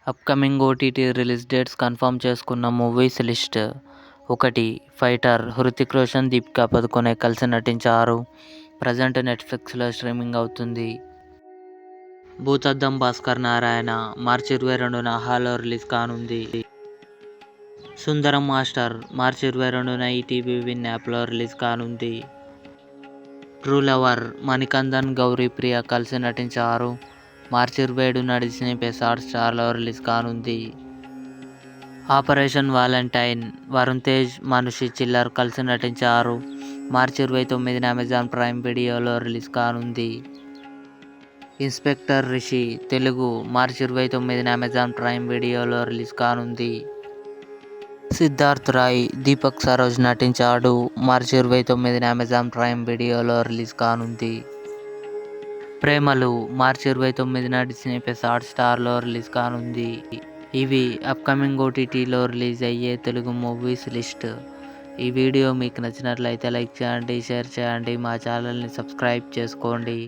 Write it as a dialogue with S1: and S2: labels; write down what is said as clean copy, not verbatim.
S1: Upcoming OTT release dates confirm చేసుకున్న movies list. 1. Fighter. Hrithik Roshan, Deepika Padukone కలిసి నటించారు. ప్రజెంట్ నెట్ఫ్లిక్స్లో స్ట్రీమింగ్ అవుతుంది. భూతద్దం భాస్కర్ నారాయణ. మార్చి 22న హాలో రిలీజ్ కానుంది. సుందరం మాస్టర్. మార్చి 22న ఈటీవీ విన్ యాప్లో రిలీజ్ కానుంది. True Lover. మణికందన్, గౌరీ ప్రియ కలిసి నటించారు. మార్చి 27న డిస్నీ ప్లస్ హాట్స్టార్లో రిలీజ్ కానుంది. Operation Valentine. వరుణ్ తేజ్, మానుషి చిల్లర్ కలిసి నటించారు. మార్చి 29న అమెజాన్ ప్రైమ్ వీడియోలో రిలీజ్ కానుంది. ఇన్స్పెక్టర్ రిషి. తెలుగు. మార్చి 29న అమెజాన్ ప్రైమ్ వీడియోలో రిలీజ్ కానుంది. సిద్ధార్థ్ రాయ్, దీపక్ సరోజ్ నటించాడు. మార్చి 29న అమెజాన్ ప్రైమ్ వీడియోలో రిలీజ్ కానుంది. ప్రేమలు. మార్చి 29న డిస్నీ ప్లస్ హాట్స్టార్లో రిలీజ్ కానుంది. ఇవి అప్కమింగ్ ఓటీటీలో రిలీజ్ అయ్యే తెలుగు మూవీస్ లిస్ట్. ఈ వీడియో మీకు నచ్చినట్లయితే లైక్ చేయండి, షేర్ చేయండి, మా ఛానల్ని సబ్స్క్రైబ్ చేసుకోండి.